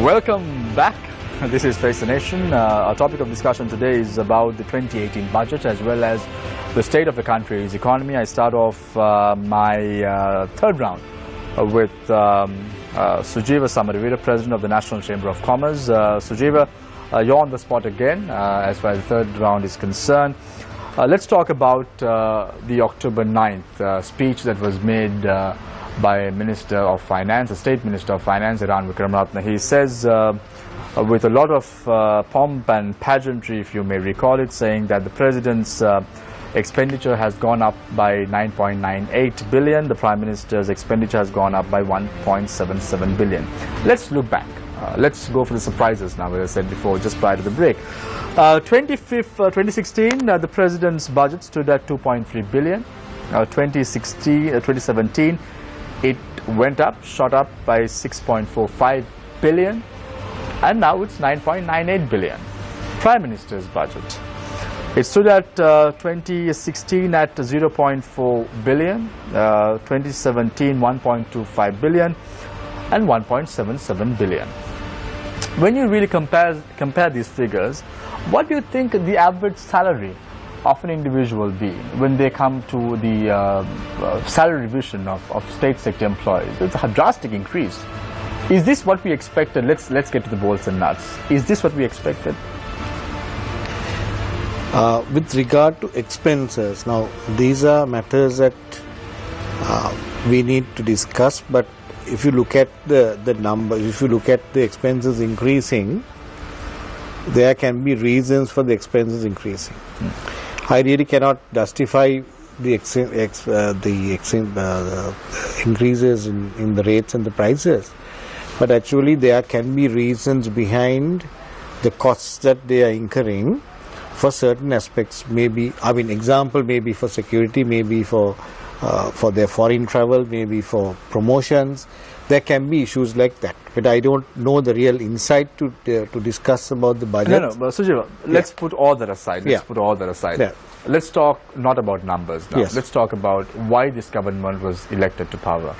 Welcome back. This is Face the Nation. Our topic of discussion today is about the 2018 budget as well as the state of the country's economy. I start off my third round with Sujiva Samarivira, President of the National Chamber of Commerce. Sujiva, you're on the spot again as far as the third round is concerned. Let's talk about the October 9th speech that was made by Minister of Finance, the State Minister of Finance, Iran Vikramaratne. He says, with a lot of pomp and pageantry, if you may recall it, saying that the President's expenditure has gone up by 9.98 billion. The Prime Minister's expenditure has gone up by 1.77 billion. Let's look back. Let's go for the surprises now, as I said before, just prior to the break. 2016, the President's budget stood at 2.3 billion. 2017, it went up, shot up by 6.45 billion. And now it's 9.98 billion. Prime Minister's budget. It stood at 2016 at 0.4 billion, 2017 1.25 billion, and 1.77 billion. When you really compare these figures, what do you think the average salary of an individual will be when they come to the salary revision of state sector employees? It's a drastic increase. Is this what we expected? Let's get to the bolts and nuts. Is this what we expected? With regard to expenses, now these are matters that we need to discuss, but if you look at the numbers, if you look at the expenses increasing, there can be reasons for the expenses increasing. I really cannot justify the increases in the rates and the prices, but actually there can be reasons behind the costs that they are incurring for certain aspects. Maybe, I mean, example, maybe for security, maybe for their foreign travel, maybe for promotions. There can be issues like that, but I don't know the real insight to discuss about the budget. No, but Sujiva, let's put all that aside. Put all that aside. Yeah. Let's talk not about numbers now. Yes. Let's talk about why this government was elected to power.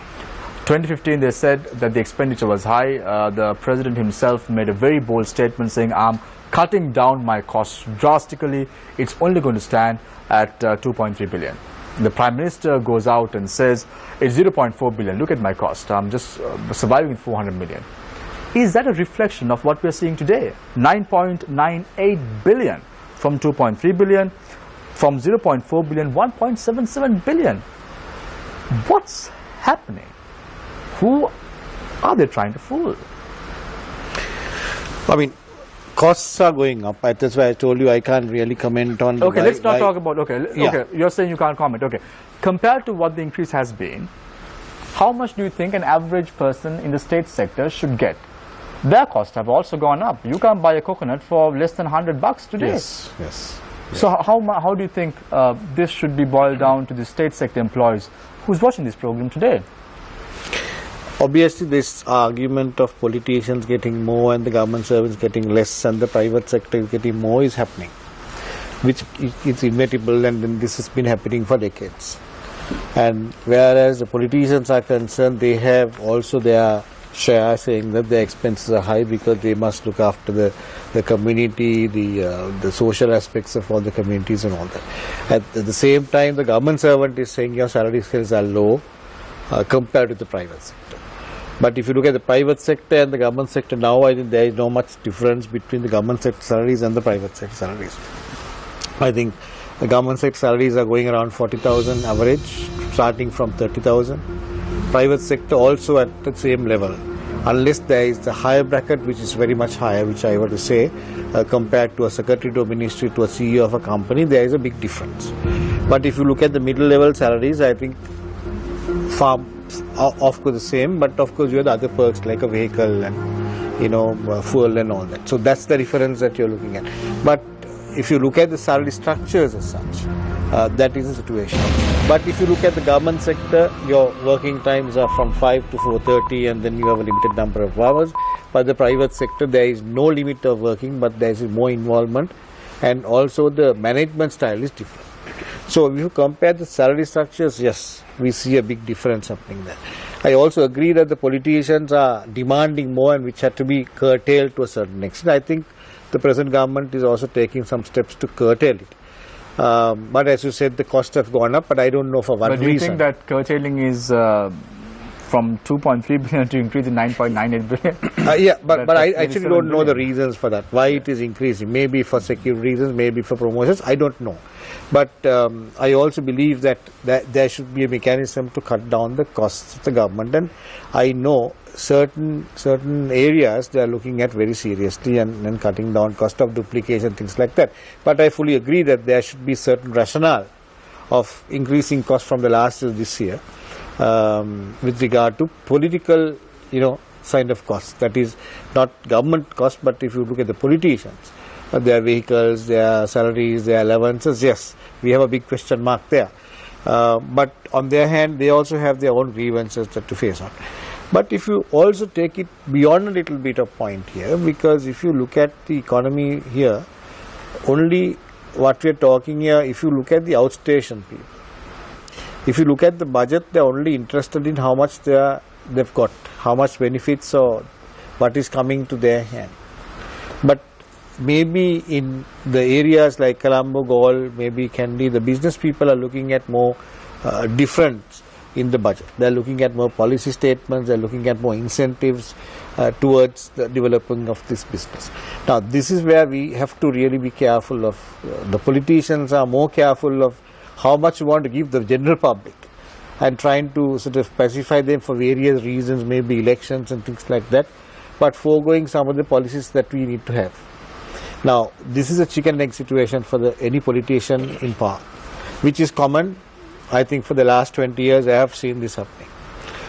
2015, they said that the expenditure was high. The President himself made a very bold statement saying, I'm cutting down my costs drastically. It's only going to stand at 2.3 billion. The Prime Minister goes out and says, it's 0.4 billion. Look at my cost. I'm just surviving with 400 million. Is that a reflection of what we're seeing today? 9.98 billion from 2.3 billion, from 0.4 billion, 1.77 billion. What's happening? Who are they trying to fool? I mean, costs are going up. That's why I told you I can't really comment on. Okay, let's not talk about. Okay, you're saying you can't comment. Okay, compared to what the increase has been, how much do you think an average person in the state sector should get? Their costs have also gone up. You can't buy a coconut for less than $100 today. Yes. So how do you think this should be boiled down to the state sector employees who's watching this program today? Obviously, this argument of politicians getting more and the government servants getting less and the private sector getting more is happening, which is inevitable, and then this has been happening for decades. And whereas the politicians are concerned, they have also their share saying that their expenses are high because they must look after the community, the social aspects of all the communities and all that. At the same time, the government servant is saying your salary scales are low compared to the private sector. But if you look at the private sector and the government sector now, I think there is not much difference between the government sector salaries and the private sector salaries. I think the government sector salaries are going around 40,000 average, starting from 30,000. Private sector also at the same level, unless there is the higher bracket, which is very much higher, which I want to say, compared to a secretary to a ministry to a CEO of a company, there is a big difference. But if you look at the middle level salaries, I think far of course the same, but of course you have the other perks like a vehicle and fuel and all that. So that's the difference that you're looking at. But if you look at the salary structures as such, that is the situation. But if you look at the government sector, your working times are from 5 to 4:30, and then you have a limited number of hours. But the private sector, there is no limit of working, but there is more involvement, and also the management style is different. So if you compare the salary structures, yes, we see a big difference happening there. I also agree that the politicians are demanding more and which had to be curtailed to a certain extent. I think the present government is also taking some steps to curtail it. But as you said, the costs have gone up, but I don't know for what reason. But do you think that curtailing is from 2.3 billion to increase to 9.98 billion? Yeah, but I actually don't know the reasons for that, why it is increasing. Maybe for security reasons, maybe for promotions, I don't know. But I also believe that there should be a mechanism to cut down the costs of the government. And I know certain areas they are looking at very seriously and cutting down cost of duplication, things like that. But I fully agree that there should be certain rationale of increasing costs from the last year to this year with regard to political, kind of costs. That is not government costs, but if you look at the politicians, their vehicles, their salaries, their allowances, yes, we have a big question mark there. But on their hand, they also have their own grievances to face on. But if you also take it beyond a little bit of point here, because if you look at the economy here, only what we are talking here, if you look at the outstation people, if you look at the budget, they are only interested in how much they've got, how much benefits or what is coming to their hand. But maybe in the areas like Colombo, Galle, maybe Kandy, the business people are looking at more difference in the budget. They are looking at more policy statements, they are looking at more incentives towards the developing of this business. Now, this is where we have to really be careful of, the politicians are more careful of how much you want to give the general public and trying to sort of pacify them for various reasons, maybe elections and things like that, but foregoing some of the policies that we need to have. Now, this is a chicken and egg situation for any politician in power, which is common. I think for the last 20 years I have seen this happening.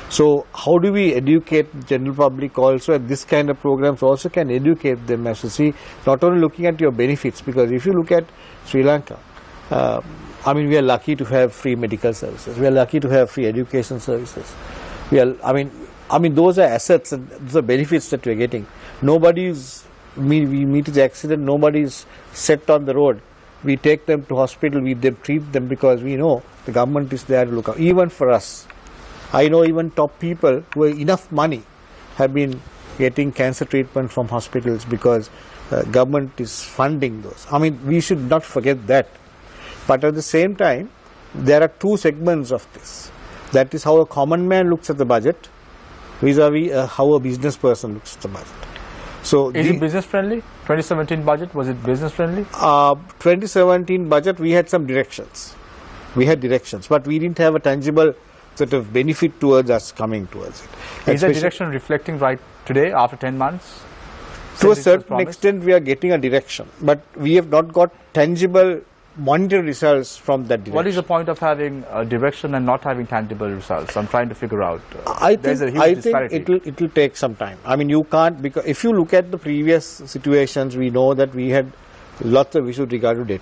So how do we educate the general public also, and this kind of programs also can educate them as to see, not only looking at your benefits, because if you look at Sri Lanka, we are lucky to have free medical services, we are lucky to have free education services. Those are assets and those are benefits that we are getting. We meet an accident, nobody is set on the road. We take them to hospital, we treat them because we know the government is there to look out. Even for us, I know even top people who have enough money have been getting cancer treatment from hospitals because government is funding those. We should not forget that. But at the same time, there are two segments of this. That is how a common man looks at the budget vis-a-vis how a business person looks at the budget. So is it business friendly? 2017 budget, was it business friendly? 2017 budget, we had some directions. We had directions, but we didn't have a tangible sort of benefit towards us coming towards it. Is that direction reflecting right today after 10 months? To a certain extent, we are getting a direction, but we have not got tangible monetary results from that direction. What is the point of having a direction and not having tangible results? I'm trying to figure out. I think it will take some time. You can't, because if you look at the previous situations, we know that we had lots of issues regarding debt,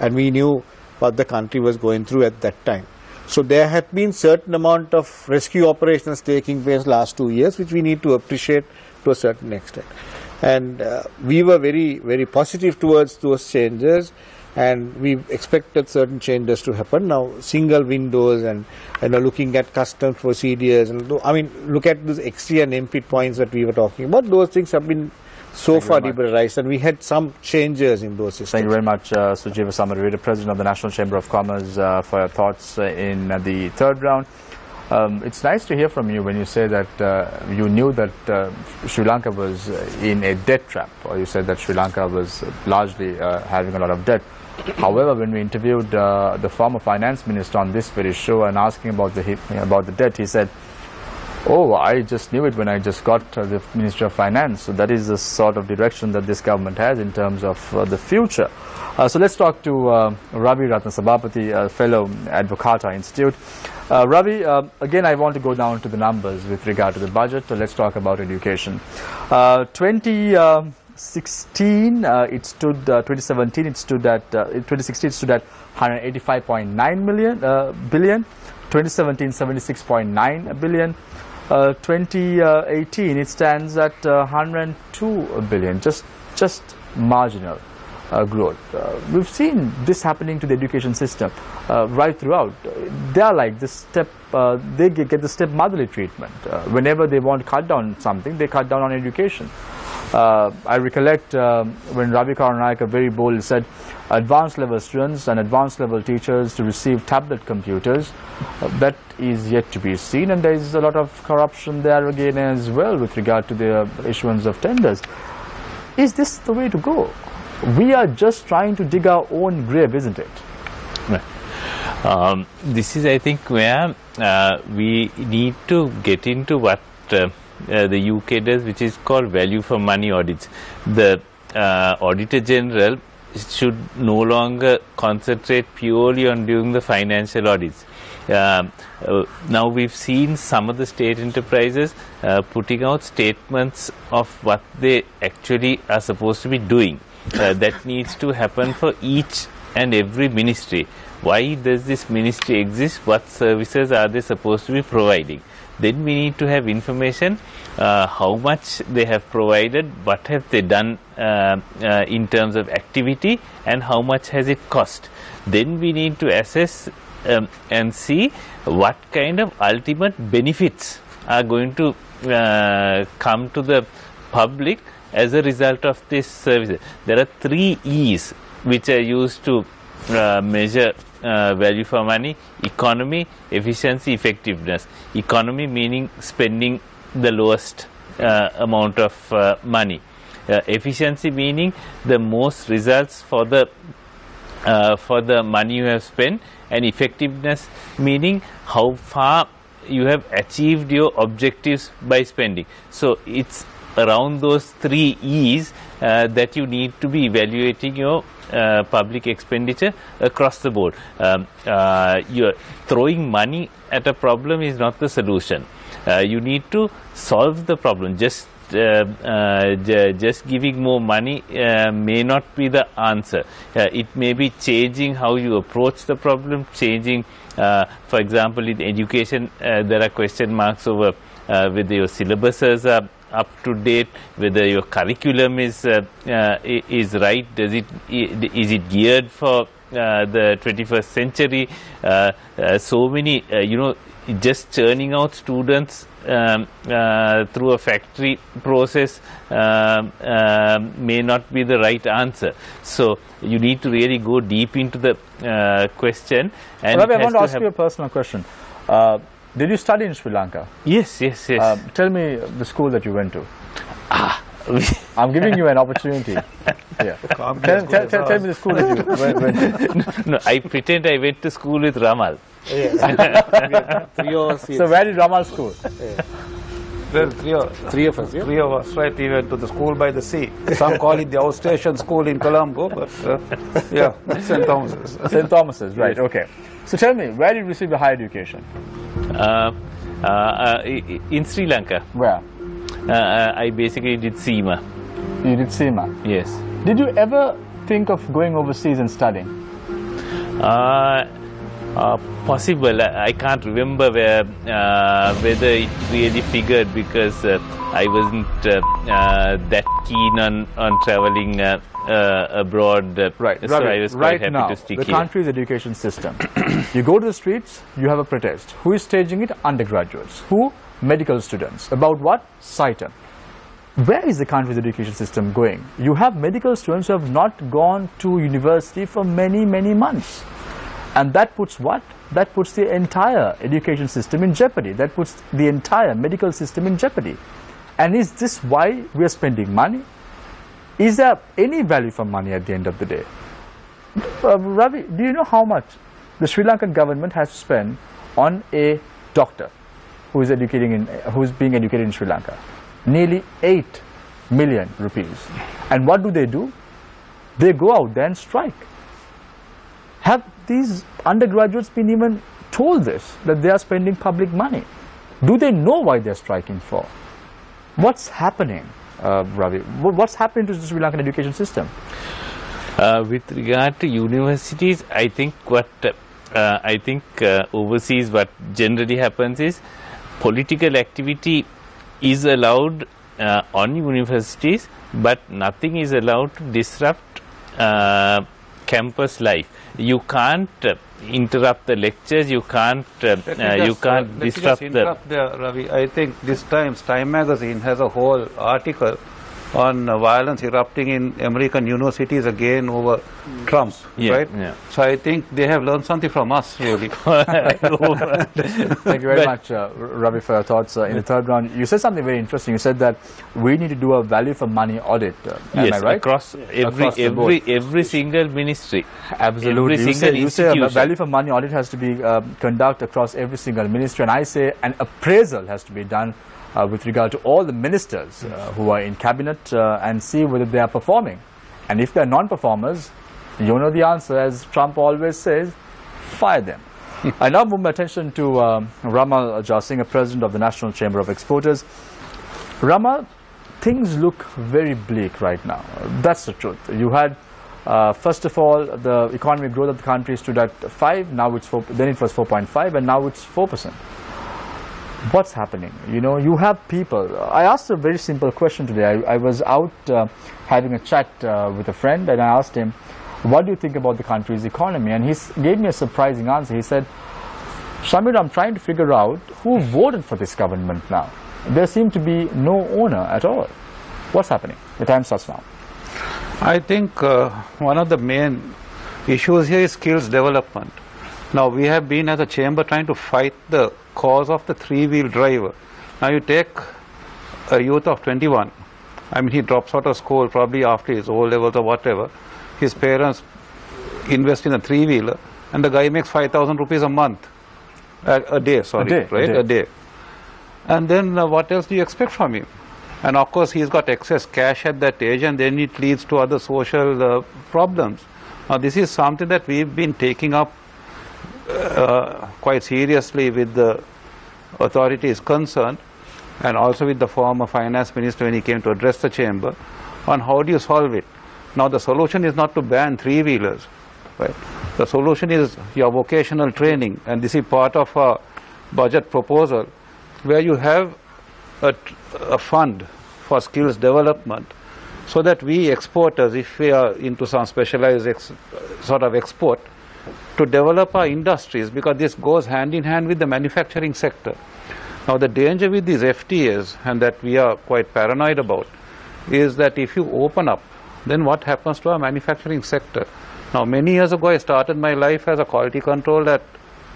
and we knew what the country was going through at that time. So there had been certain amount of rescue operations taking place last 2 years, which we need to appreciate to a certain extent. And we were very, very positive towards those changes, and we expected certain changes to happen. Now, single windows and looking at customs procedures, and look at those XT and MP points that we were talking about. Those things have been so far liberalized, and we had some changes in those systems. Thank you very much, Sujiva Samaravida, President of the National Chamber of Commerce, for your thoughts in the third round. It's nice to hear from you when you say that you knew that Sri Lanka was in a debt trap, or you said that Sri Lanka was largely having a lot of debt. However, when we interviewed the former finance minister on this very show and asking about the debt, he said, "Oh, I just knew it when I just got the Ministry of Finance." So that is the sort of direction that this government has in terms of the future. So let's talk to Ravi Ratnasabapathy, fellow at Advocata Institute. Ravi, again, I want to go down to the numbers with regard to the budget. So let's talk about education. 2016, it stood 2017. It stood at 2016. It stood at 185.9 billion. 2017, 76.9 billion. 2018, it stands at 102 billion. Just marginal. growth. We've seen this happening to the education system right throughout. They are like this step, they get the step-motherly treatment. Whenever they want to cut down something, they cut down on education. I recollect when Ravi Karunaika very boldly said advanced level students and advanced level teachers to receive tablet computers. That is yet to be seen, and there is a lot of corruption there again as well with regard to the issuance of tenders. Is this the way to go? We are just trying to dig our own grave, isn't it? This is, I think, where we need to get into what the UK does, which is called value for money audits. The Auditor General should no longer concentrate purely on doing the financial audits. Now we've seen some of the state enterprises putting out statements of what they actually are supposed to be doing. That needs to happen for each and every ministry. Why does this ministry exist? What services are they supposed to be providing? Then we need to have information how much they have provided, what have they done in terms of activity, and how much has it cost. Then we need to assess and see what kind of ultimate benefits are going to come to the public as a result of this service. There are 3 E's which are used to measure value for money: economy, efficiency, effectiveness. Economy meaning spending the lowest amount of money. Efficiency meaning the most results for the money you have spent, and effectiveness meaning how far you have achieved your objectives by spending. So it's around those 3 E's that you need to be evaluating your public expenditure across the board. You're throwing money at a problem is not the solution. You need to solve the problem. Just giving more money may not be the answer. It may be changing how you approach the problem, changing, for example, in education, there are question marks over whether your syllabuses are up to date, whether your curriculum is right, is it geared for the 21st century. So many, just churning out students through a factory process may not be the right answer. So you need to really go deep into the question. And Ravi, I want to ask you a personal question. Did you study in Sri Lanka? Yes. Tell me the school that you went to. I'm giving you an opportunity. Yeah. Tell me the school that you went to. No, I pretend I went to school with Ramal. Yeah. So where did Ramal school? Yeah. Well, three of us, right? We went to the school by the sea. Some call it the outstation school in Colombo, but yeah, St. Thomas's. St. Thomas's, right, okay. So tell me, where did you receive your higher education? In Sri Lanka. Where? I basically did SEMA. You did SEMA? Yes. Did you ever think of going overseas and studying? Possible. I can't remember whether it really figured, because I wasn't that keen on traveling abroad. Right. So I was quite happy to stick the here. country's education system. You go to the streets, you have a protest. Who is staging it? Undergraduates. Who? Medical students. About what? SITEM. Where is the country's education system going? You have medical students who have not gone to university for many, many months. And that puts what? That puts the entire education system in jeopardy. That puts the entire medical system in jeopardy. And is this why we are spending money? Is there any value for money at the end of the day? Ravi, do you know how much the Sri Lankan government has to spend on a doctor who is being educated in Sri Lanka? Nearly 8 million rupees. And what do? They go out there and strike. Have these undergraduates been even told this, that they are spending public money? Do they know why they are striking for? What's happening, Ravi? What's happening to the Sri Lankan education system? With regard to universities, I think overseas what generally happens is political activity is allowed on universities, but nothing is allowed to disrupt campus life. You can't interrupt the lectures. You can't disrupt there, Ravi. I think this Time magazine has a whole article on violence erupting in American universities again over Trump, right? Yeah. So I think they have learned something from us, really. Thank you very much, Ravi, for your thoughts. In the third round, you said something very interesting. You said that we need to do a value for money audit. Am I right? Across every single ministry. Absolutely. Every single you say a value for money audit has to be conducted across every single ministry, and I say an appraisal has to be done with regard to all the ministers who are in cabinet and see whether they are performing. And if they are non-performers, you know the answer, as Trump always says, fire them. I now move my attention to Rama Jasingh, President of the National Chamber of Exporters. Rama, things look very bleak right now. That's the truth. You had, first of all, the economic growth of the country stood at 5, now it's 4, then it was 4.5, and now it's 4%. What's happening? You know, you have people. I asked a very simple question today. I was out having a chat with a friend, and I asked him, what do you think about the country's economy? And he gave me a surprising answer. He said, Shamir, I'm trying to figure out who voted for this government now. There seems to be no owner at all. What's happening? The time starts now. I think one of the main issues here is skills development. Now, we have been as a chamber trying to fight the cause of the three-wheel driver. Now, you take a youth of 21. I mean, he drops out of school probably after his O-levels or whatever. His parents invest in a three-wheeler, and the guy makes 5,000 rupees a month. A day, sorry. A day. And then what else do you expect from him? And of course, he's got excess cash at that age, and then it leads to other social problems. Now, this is something that we've been taking up quite seriously with the authorities concerned, and also with the former finance minister when he came to address the chamber on how do you solve it. Now, the solution is not to ban three-wheelers, right? The solution is your vocational training, and this is part of a budget proposal where you have a fund for skills development, so that we exporters, if we are into some specialized sort of export, to develop our industries, because this goes hand in hand with the manufacturing sector. Now, the danger with these FTAs, and that we are quite paranoid about, is that if you open up, then what happens to our manufacturing sector? Now, many years ago, I started my life as a quality control at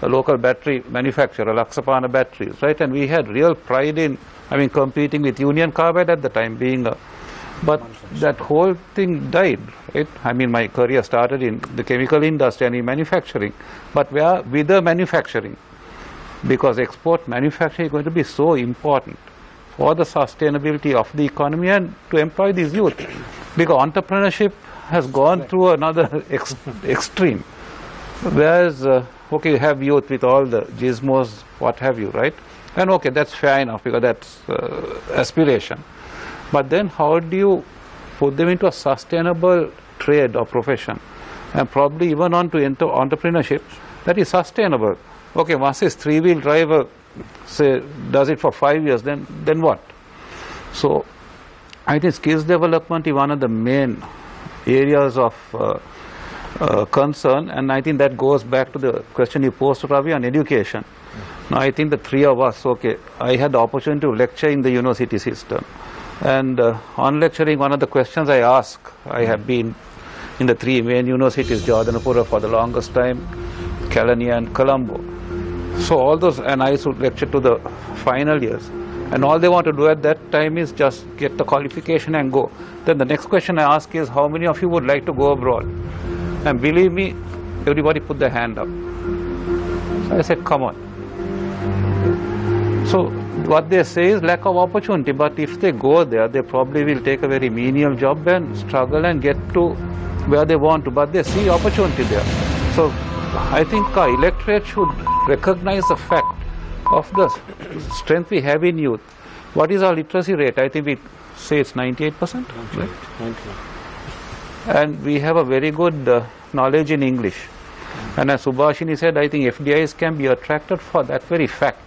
a local battery manufacturer, Laksapana Batteries, right? And we had real pride in, competing with Union Carbide at the time being a... But that whole thing died, right? My career started in the chemical industry and in manufacturing. But we are with the manufacturing, because export manufacturing is going to be so important for the sustainability of the economy and to employ these youth. Because entrepreneurship has gone through another extreme. Whereas, okay, you have youth with all the gizmos, what have you, right? And okay, that's fair enough, because that's aspiration. But then how do you put them into a sustainable trade or profession, and probably even onto entrepreneurship that is sustainable? Okay, once this three-wheel driver, say, does it for 5 years, then what? So I think skills development is one of the main areas of concern, and I think that goes back to the question you posed to Ravi on education. Now, I think the three of us, okay, I had the opportunity to lecture in the university system. And on lecturing, one of the questions I ask, I have been in the three main universities, Jadanapura for the longest time, Kelaniya and Colombo. So all those, and I used to lecture to the final years. And all they want to do at that time is just get the qualification and go. Then the next question I ask is, how many of you would like to go abroad? And believe me, everybody put their hand up. So I said, come on. So what they say is lack of opportunity, but if they go there, they probably will take a very menial job and struggle and get to where they want to, but they see opportunity there. So I think our electorate should recognize the fact of the strength we have in youth. What is our literacy rate? I think we say it's 98%. Right? 99. And we have a very good knowledge in English. And as Subhashini said, I think FDIs can be attracted for that very fact.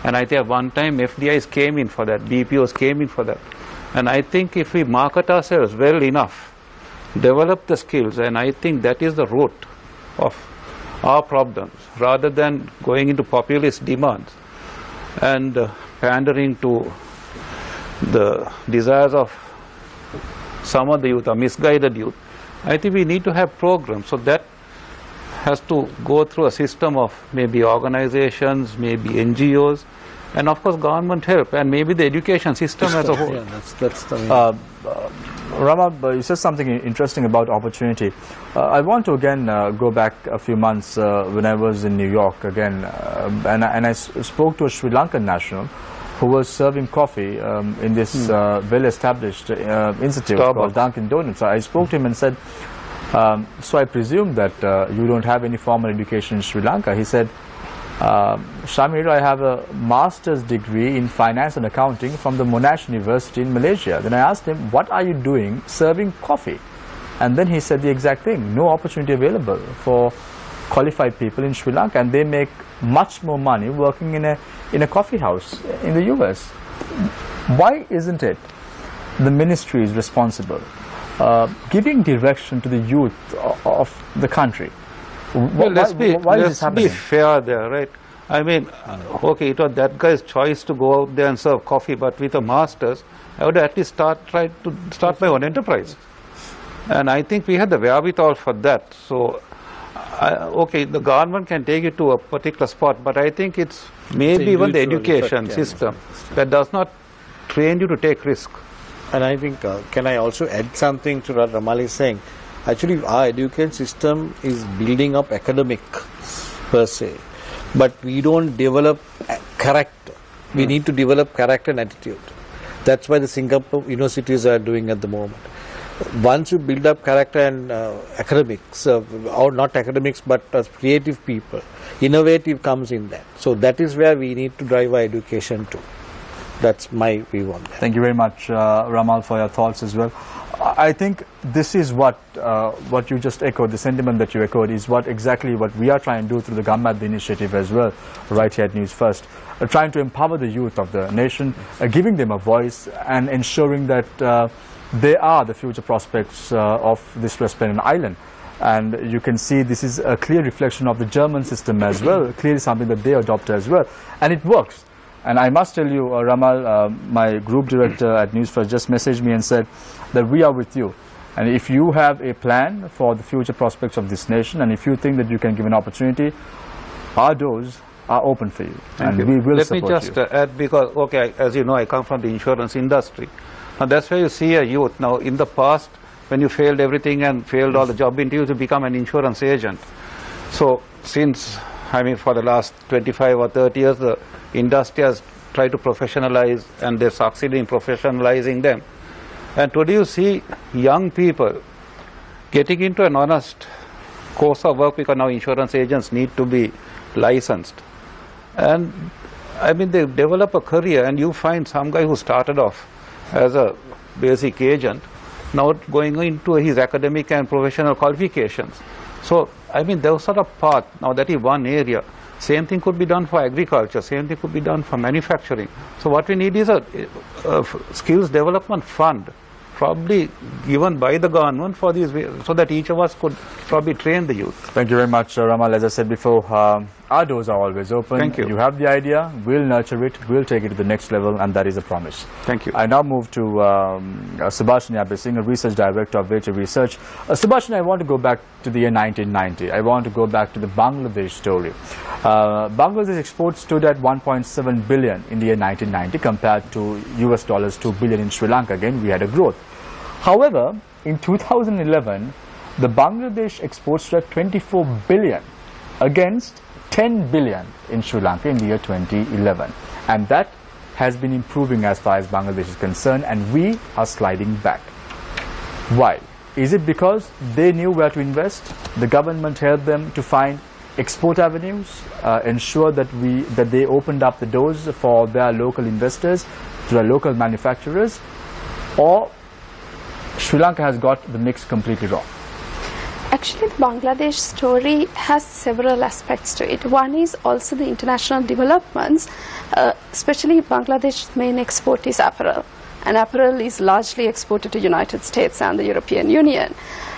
And I think at one time FDIs came in for that, BPOs came in for that. And I think if we market ourselves well enough, develop the skills, and I think that is the root of our problems, rather than going into populist demands and pandering to the desires of some of the youth or misguided youth. I think we need to have programs, so that has to go through a system of maybe organizations, maybe NGOs, and of course government help, and maybe the education system as a whole. Yeah, that's the Rama, you said something interesting about opportunity. I want to again go back a few months when I was in New York again, and I spoke to a Sri Lankan national who was serving coffee in this well-established institute called Dunkin' Donuts. I spoke to him and said, so I presume that you don't have any formal education in Sri Lanka. He said, Shamir, I have a master's degree in finance and accounting from the Monash University in Malaysia. Then I asked him, what are you doing serving coffee? And then he said the exact thing, no opportunity available for qualified people in Sri Lanka, and they make much more money working in a coffee house in the US. Why isn't it the ministry is responsible giving direction to the youth of the country? Well, let's be fair there, right? I mean, okay, it was that guy's choice to go out there and serve coffee, but with a master's, I would at least try to start my own enterprise. And I think we had the wherewithal for that. So, okay, the government can take it to a particular spot, but I think it's maybe even the education system that does not train you to take risk. And I think, can I also add something to what Ramal is saying? Actually, our education system is building up academic per se, but we don't develop character. We need to develop character and attitude. That's why the Singapore universities are doing at the moment. Once you build up character and academics, or not academics, but creative people, innovative comes in that. So that is where we need to drive our education to. That's my view on that. Thank you very much, Ramal, for your thoughts as well. I think this is what you just echoed, the sentiment that you echoed is exactly what we are trying to do through the Gammat initiative as well, right here at News First. Trying to empower the youth of the nation, giving them a voice and ensuring that they are the future prospects of this resplendent island. And you can see this is a clear reflection of the German system as well, clearly something that they adopt as well. And it works. And I must tell you, Ramal, my group director at News First just messaged me and said that we are with you. And if you have a plan for the future prospects of this nation, and if you think that you can give an opportunity, our doors are open for you. Thank you. We will Let support me just add, because, okay, as you know, I come from the insurance industry. Now, that's where you see a youth. Now, in the past, when you failed everything and failed all the job interviews, you become an insurance agent. So, since, I mean, for the last 25 or 30 years, the industry has tried to professionalize, and they succeeded in professionalizing them. And today you see young people getting into an honest course of work, because now insurance agents need to be licensed. And I mean, they develop a career, and you find some guy who started off as a basic agent, now going into his academic and professional qualifications. So, I mean, there was sort of path. Now, that is one area. Same thing could be done for agriculture, same thing could be done for manufacturing. So what we need is a skills development fund, probably given by the government for these, so that each of us could probably train the youth. Thank you very much, Ramal. As I said before, our doors are always open. Thank you. You have the idea, we'll nurture it, we'll take it to the next level, and that is a promise. Thank you. I now move to Subhashini Abesing, a research director of Veta Research. Subhashini, I want to go back to the year 1990. I want to go back to the Bangladesh story. Bangladesh exports stood at 1.7 billion in the year 1990 compared to US dollars 2 billion in Sri Lanka. Again, we had a growth. However, in 2011, the Bangladesh exports stood at 24 billion against 10 billion in Sri Lanka in the year 2011. And that has been improving as far as Bangladesh is concerned, and we are sliding back. Why? Is it because they knew where to invest? The government helped them to find export avenues, ensure that they opened up the doors for their local investors, to their local manufacturers, or Sri Lanka has got the mix completely wrong? Actually, the Bangladesh story has several aspects to it. One is also the international developments, especially Bangladesh's main export is apparel. and apparel is largely exported to United States and the European Union.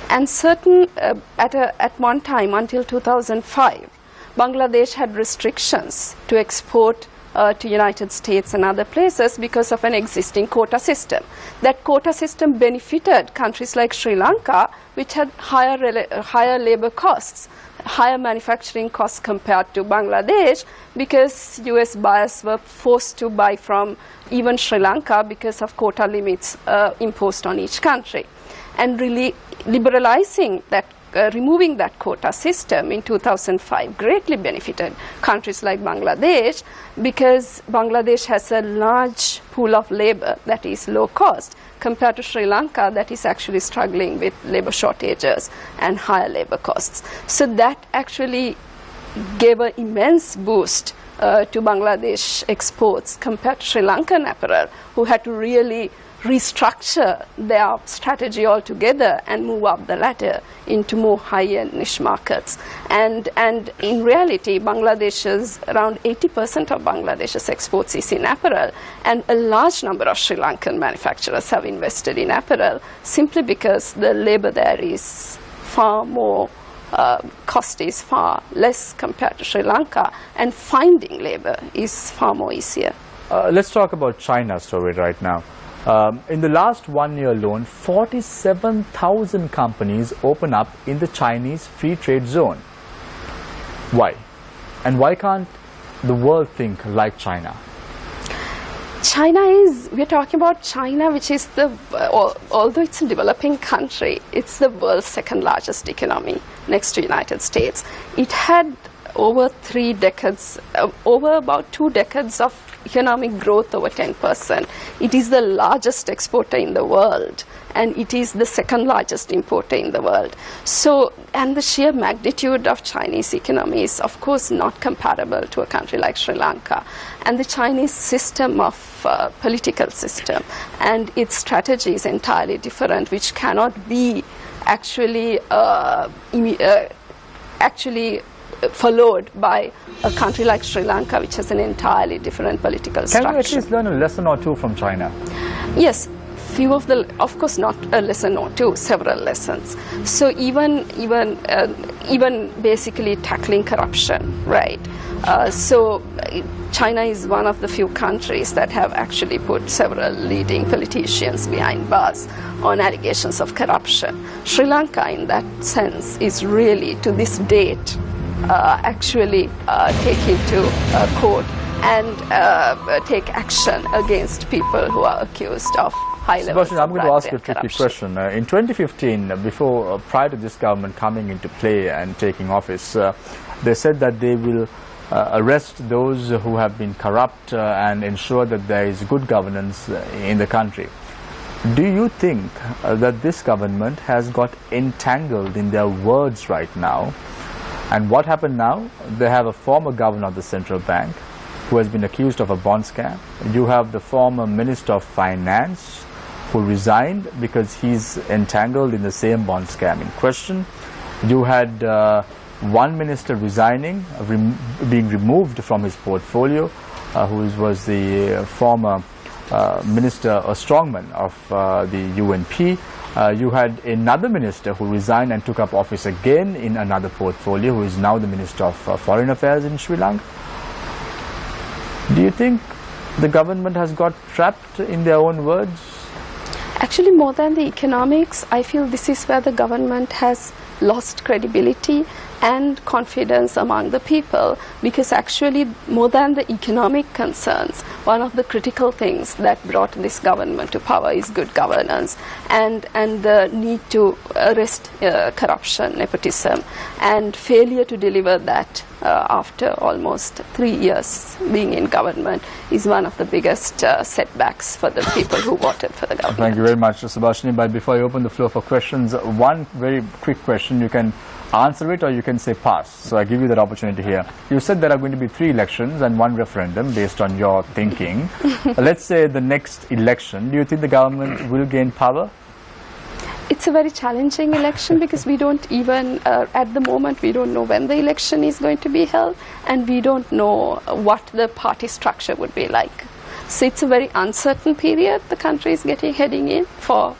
And at one time, until 2005, Bangladesh had restrictions to export to United States and other places because of an existing quota system. That quota system benefited countries like Sri Lanka, which had higher labor costs, higher manufacturing costs compared to Bangladesh, because US buyers were forced to buy from even Sri Lanka because of quota limits imposed on each country. And really liberalizing that, removing that quota system in 2005 greatly benefited countries like Bangladesh, because Bangladesh has a large pool of labor that is low cost compared to Sri Lanka, that is actually struggling with labor shortages and higher labor costs. So that actually gave an immense boost to Bangladesh exports compared to Sri Lankan apparel, who had to really restructure their strategy altogether and move up the ladder into more high-end niche markets. And in reality, Bangladesh's, around 80% of Bangladesh's exports is in apparel, and a large number of Sri Lankan manufacturers have invested in apparel simply because the labor there is far more, cost is far less compared to Sri Lanka, and finding labor is far more easier. Let's talk about China's story right now. In the last 1 year alone, 47,000 companies open up in the Chinese free trade zone. Why? And why can't the world think like China? China is, we're talking about China, which is the, although it's a developing country, it's the world's second largest economy next to United States. It had over 3 decades, over about 2 decades of economic growth over 10%. It is the largest exporter in the world, and it is the second largest importer in the world. So, and the sheer magnitude of Chinese economy is of course not comparable to a country like Sri Lanka. And the Chinese system of political system and its strategy is entirely different, which cannot be actually followed by a country like Sri Lanka, which has an entirely different political structure. Can we at least learn a lesson or two from China? Yes, few of the, of course not a lesson or two, several lessons. So even basically tackling corruption, right? So China is one of the few countries that have actually put several leading politicians behind bars on allegations of corruption. Sri Lanka, in that sense, is really, to this date, actually take into court and take action against people who are accused of high levels of I'm going to ask you a corruption. tricky question. In 2015, prior to this government coming into play and taking office, they said that they will arrest those who have been corrupt and ensure that there is good governance in the country. Do you think that this government has got entangled in their words right now? And what happened now? They have a former governor of the central bank who has been accused of a bond scam. You have the former minister of finance who resigned because he's entangled in the same bond scam in question. You had one minister resigning, being removed from his portfolio, who was the former minister or strongman of the UNP. You had another minister who resigned and took up office again in another portfolio, who is now the Minister of Foreign Affairs in Sri Lanka. Do you think the government has got trapped in their own words? Actually, more than the economics, I feel this is where the government has lost credibility and confidence among the people, because actually more than the economic concerns, one of the critical things that brought this government to power is good governance and the need to arrest corruption, nepotism, and failure to deliver that after almost 3 years being in government is one of the biggest setbacks for the people who voted for the government. Thank you very much, Subhashini. But before I open the floor for questions, one very quick question. You can answer it or you can say pass. So I give you that opportunity here. You said there are going to be 3 elections and 1 referendum based on your thinking. Let's say the next election, do you think the government will gain power? It's a very challenging election because we don't even, at the moment, we don't know when the election is going to be held, and we don't know what the party structure would be like. So it's a very uncertain period the country is heading in for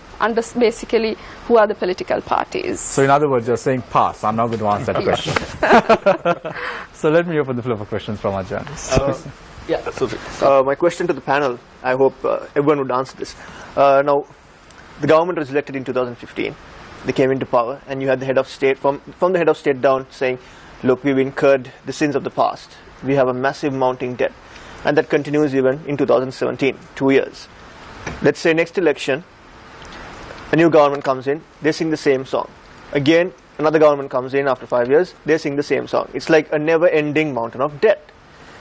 basically who are the political parties. So in other words, you're saying pass. I'm not going to answer that question. So let me open the floor for questions from our journalists. My question to the panel, I hope everyone would answer this. Now, the government was elected in 2015. They came into power, and you had the head of state, from the head of state down, saying, look, we've incurred the sins of the past. We have a massive mounting debt. And that continues even in 2017, 2 years. Let's say next election, a new government comes in, they sing the same song. Again, another government comes in after 5 years, they sing the same song. It's like a never-ending mountain of debt.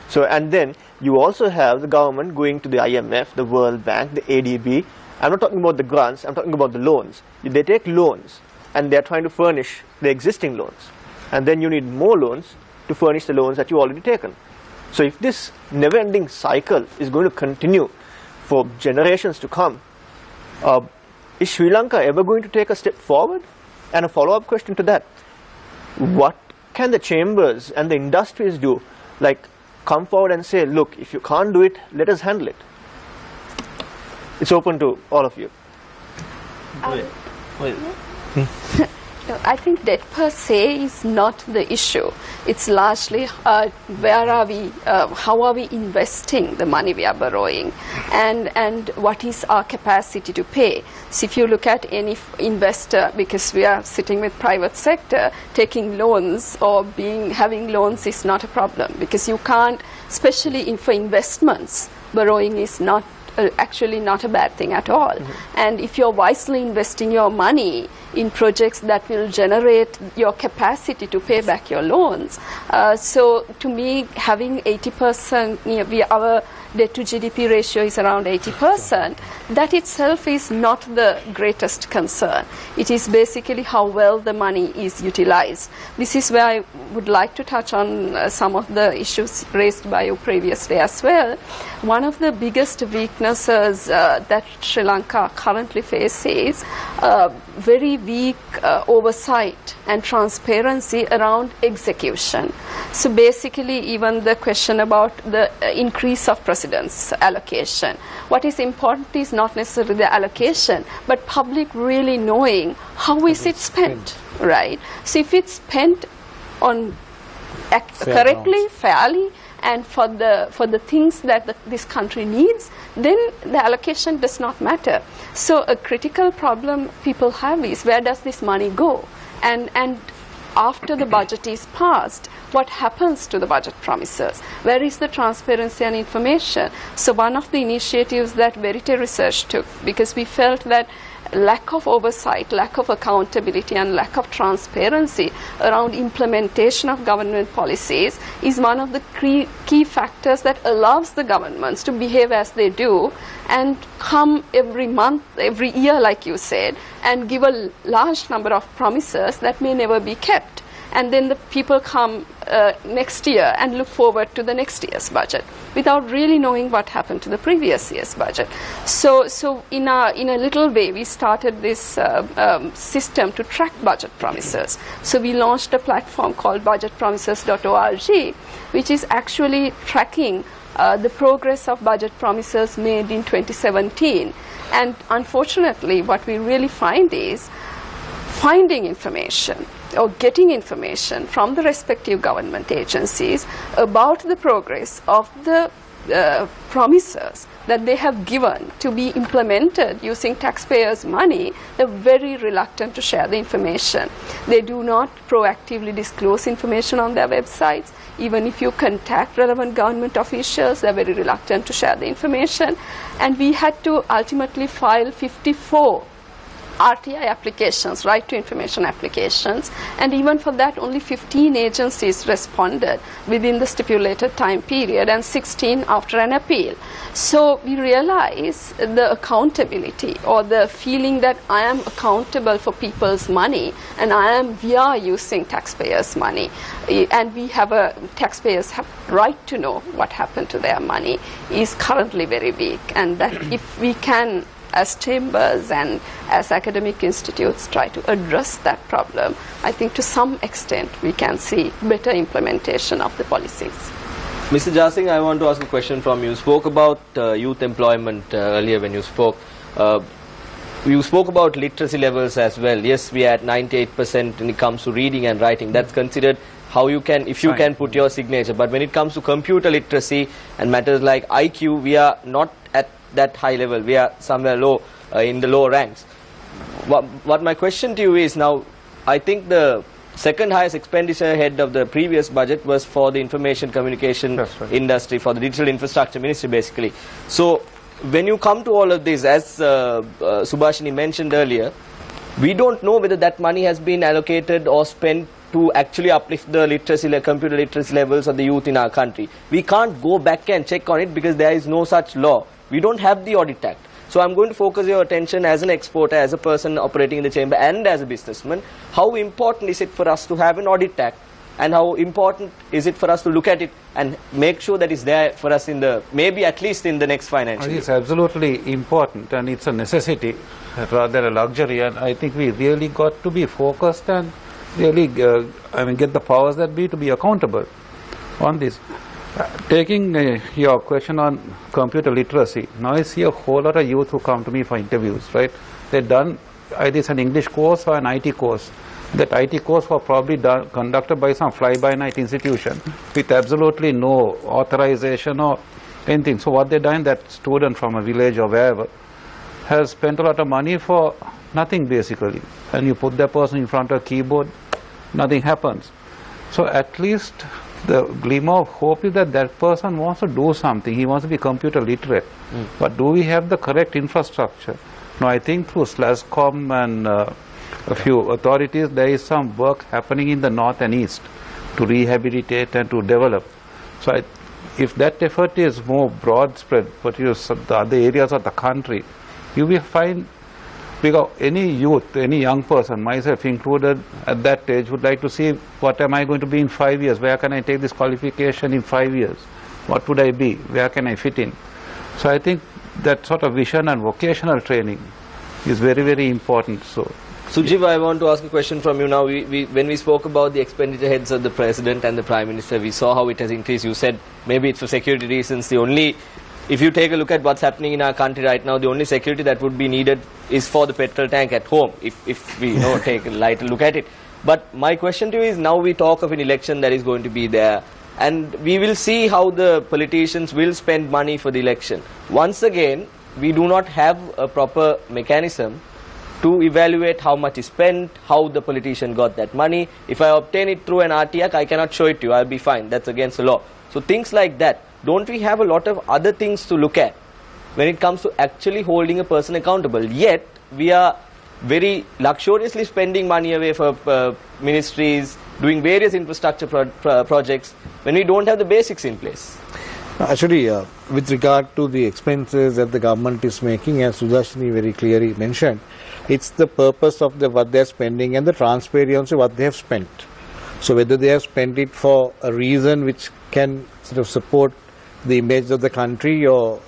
So, and then you also have the government going to the IMF, the World Bank, the ADB. I'm not talking about the grants, I'm talking about the loans. They take loans and they're trying to furnish the existing loans. And then you need more loans to furnish the loans that you've already taken. So if this never-ending cycle is going to continue for generations to come, is Sri Lanka ever going to take a step forward? And a follow-up question to that, what can the chambers and the industries do? Like, come forward and say, look, if you can't do it, let us handle it. It's open to all of you. I think debt per se is not the issue. It's largely where are we, how are we investing the money we are borrowing, and what is our capacity to pay. So if you look at any investor, because we are sitting with private sector, taking loans or having loans is not a problem, because you can't, especially for investments, borrowing is not actually not a bad thing at all. And if you're wisely investing your money in projects that will generate your capacity to pay back your loans, so to me, having 80%, our debt to GDP ratio is around 80%, that itself is not the greatest concern. It is basically how well the money is utilized. This is where I would like to touch on some of the issues raised by you previously as well. One of the biggest weaknesses that Sri Lanka currently faces very weak oversight and transparency around execution. So basically, even the question about the increase of president's allocation. What is important is not necessarily the allocation, but public really knowing how is it spent, right? So if it's spent on correctly, fairly, and for the things that this country needs, then the allocation does not matter. So a critical problem people have is, where does this money go? And after the budget is passed, what happens to the budget promises? Where is the transparency and information? So one of the initiatives that Verite Research took, because we felt that lack of oversight, lack of accountability, and lack of transparency around implementation of government policies is one of the key factors that allows the governments to behave as they do and come every month, every year, like you said, and give a large number of promises that may never be kept. And then the people come next year and look forward to the next year's budget without really knowing what happened to the previous year's budget. So in a little way, we started this system to track budget promises. So we launched a platform called budgetpromises.org, which is actually tracking the progress of budget promises made in 2017. And unfortunately, what we really find is finding information or getting information from the respective government agencies about the progress of the promises that they have given to be implemented using taxpayers' money. They're very reluctant to share the information. They do not proactively disclose information on their websites. Even if you contact relevant government officials, they're very reluctant to share the information. And we had to ultimately file 54 RTI applications, right to information applications, and even for that only 15 agencies responded within the stipulated time period and 16 after an appeal. So we realize the accountability or the feeling that I am accountable for people's money and we are using taxpayers' money, and taxpayers have right to know what happened to their money is currently very weak, and that if we can, as chambers and as academic institutes, try to address that problem, I think to some extent we can see better implementation of the policies. Mr. Jasing, I want to ask a question from you. You spoke about youth employment earlier when you spoke. You spoke about literacy levels as well. Yes, we are at 98% when it comes to reading and writing. That's considered how you can, if you can put your signature. But when it comes to computer literacy and matters like IQ, we are not at that high level. We are somewhere low, in the lower ranks. What my question to you is now, I think the second highest expenditure head of the previous budget was for the information communication industry, for the digital infrastructure ministry basically. So when you come to all of this, as Subhashini mentioned earlier, we don't know whether that money has been allocated or spent to actually uplift the literacy, computer literacy levels of the youth in our country. We can't go back and check on it because there is no such law. We don't have the Audit Act. So I'm going to focus your attention as an exporter, as a person operating in the chamber and as a businessman. How important is it for us to have an Audit Act, and how important is it for us to look at it and make sure that it's there for us in the, maybe at least in the next financial year? It's absolutely important, and it's a necessity rather a luxury, and I think we really got to be focused and really get the powers that be to be accountable on this. Taking your question on computer literacy, now I see a whole lot of youth who come to me for interviews, right? They've done either an English course or an IT course. That IT course was probably conducted by some fly-by-night institution with absolutely no authorization or anything. So what they've done, that student from a village or wherever has spent a lot of money for nothing basically. And you put that person in front of a keyboard, nothing happens. So at least the glimmer of hope is that that person wants to do something. He wants to be computer literate. But do we have the correct infrastructure? Now I think through SLASCOM and a few authorities, there is some work happening in the north and east to rehabilitate and to develop. So if that effort is more broad spread, particularly the other areas of the country, you will find, because any youth, any young person, myself included at that age, would like to see what am I going to be in 5 years, where can I take this qualification in 5 years, what would I be, where can I fit in. So I think that sort of vision and vocational training is very, very important. So Sujiv, I want to ask a question from you now. When we spoke about the expenditure heads of the President and the Prime Minister, we saw how it has increased. You said maybe it's for security reasons. If you take a look at what's happening in our country right now, the only security that would be needed is for the petrol tank at home, if we take a lighter look at it. But my question to you is, now we talk of an election that is going to be there, and we will see how the politicians will spend money for the election. Once again, we do not have a proper mechanism to evaluate how much is spent, how the politician got that money. If I obtain it through an RTAC, I cannot show it to you, I'll be fine, that's against the law. So things like that. Don't we have a lot of other things to look at when it comes to actually holding a person accountable? Yet, we are very luxuriously spending money away for ministries, doing various infrastructure projects, when we don't have the basics in place. Actually, with regard to the expenses that the government is making, as Sudhashini very clearly mentioned, it's the purpose of what they are spending and the transparency of what they have spent. So whether they have spent it for a reason which can sort of support the image of the country or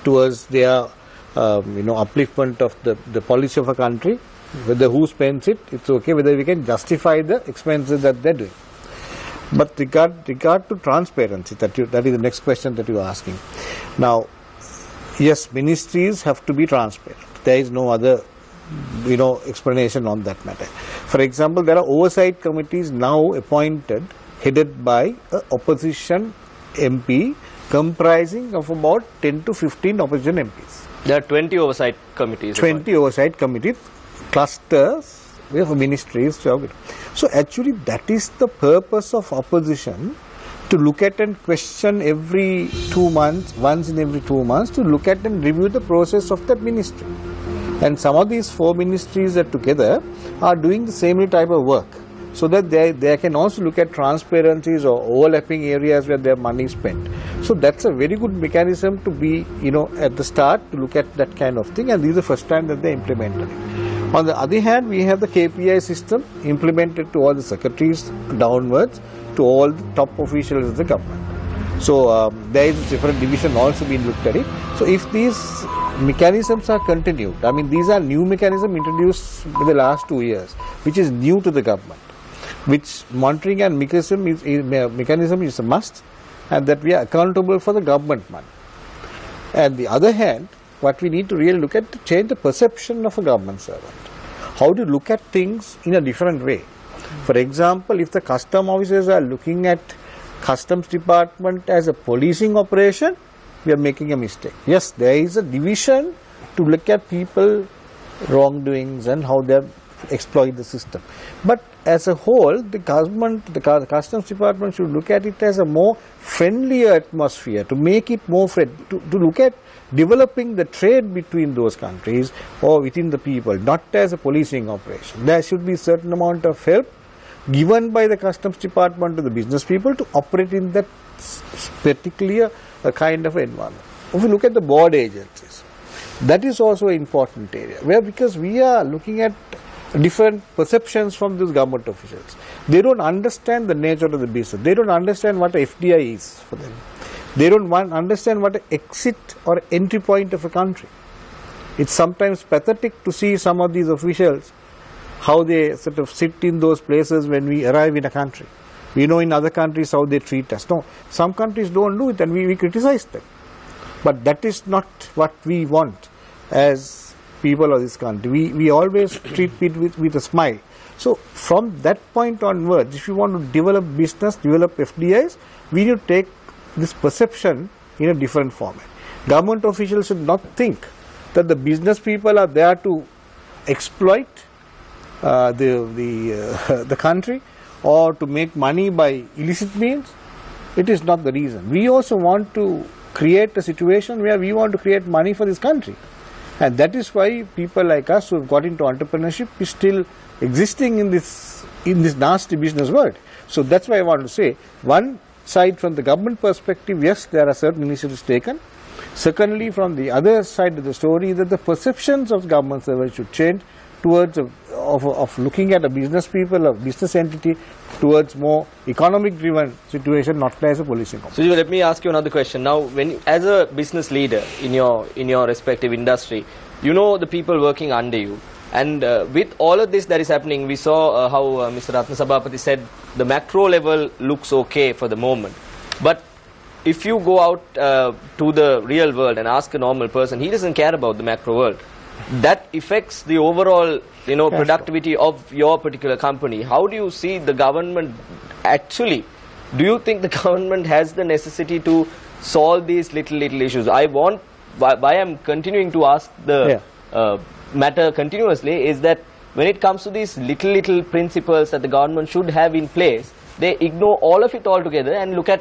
towards their upliftment of the policy of a country, whether who spends it, it's okay, whether we can justify the expenses that they're doing. But regard to transparency, that is the next question that you are asking. Now, yes, ministries have to be transparent. There is no other explanation on that matter. For example, there are oversight committees now appointed, headed by an opposition MP, comprising of about 10 to 15 opposition MPs. There are 20 oversight committees. 20 oversight committees, clusters of ministries. So actually that is the purpose of opposition, to look at and question every 2 months, once in every 2 months, to look at and review the process of that ministry. And some of these 4 ministries that together are doing the same type of work, so that they can also look at transparencies or overlapping areas where their money is spent. So that's a very good mechanism to be, at the start, to look at that kind of thing, and this is the first time that they implemented it. On the other hand, we have the KPI system implemented to all the secretaries downwards to all the top officials of the government. So there is different division also being looked at it. So if these mechanisms are continued, I mean these are new mechanisms introduced in the last 2 years, which is new to the government, which monitoring and mechanism is a must, and that we are accountable for the government money. And the other hand, what we need to really look at to change the perception of a government servant. How to look at things in a different way. For example, if the custom officers are looking at customs department as a policing operation, we are making a mistake. Yes, there is a division to look at people wrongdoings and how they exploit the system. But as a whole, the government, the customs department should look at it as a more friendlier atmosphere, to make it more to look at developing the trade between those countries or within the people, not as a policing operation. There should be a certain amount of help given by the customs department to the business people to operate in that particular kind of environment. If you look at the border agencies, that is also an important area, where because we are looking at different perceptions from these government officials. They don't understand the nature of the business. They don't understand what a FDI is for them. They don't understand what an exit or entry point of a country. It's sometimes pathetic to see some of these officials, how they sort of sit in those places when we arrive in a country. We know in other countries how they treat us. No, some countries don't do it and we criticize them. But that is not what we want as people of this country. We always treat people with a smile. So from that point onwards, if you want to develop business, develop FDIs, we need to take this perception in a different format. Government officials should not think that the business people are there to exploit the country or to make money by illicit means. It is not the reason. We also want to create a situation where we want to create money for this country. And that is why people like us who have got into entrepreneurship is still existing in this nasty business world. So that's why I want to say, one side from the government perspective, yes, there are certain initiatives taken. Secondly, from the other side of the story, that the perceptions of government servants should change towards of looking at a business people, a business entity, towards more economic driven situation, not as a policing. So let me ask you another question. Now, when as a business leader in your respective industry, you know the people working under you, and with all of this that is happening, we saw how Mr. Ratna Sabapati said the macro level looks okay for the moment, but if you go out to the real world and ask a normal person, he doesn't care about the macro world. That affects the overall, productivity of your particular company. How do you see the government actually? Do you think the government has the necessity to solve these little issues? Why I'm continuing to ask the matter continuously is that when it comes to these little principles that the government should have in place, they ignore all of it altogether and look at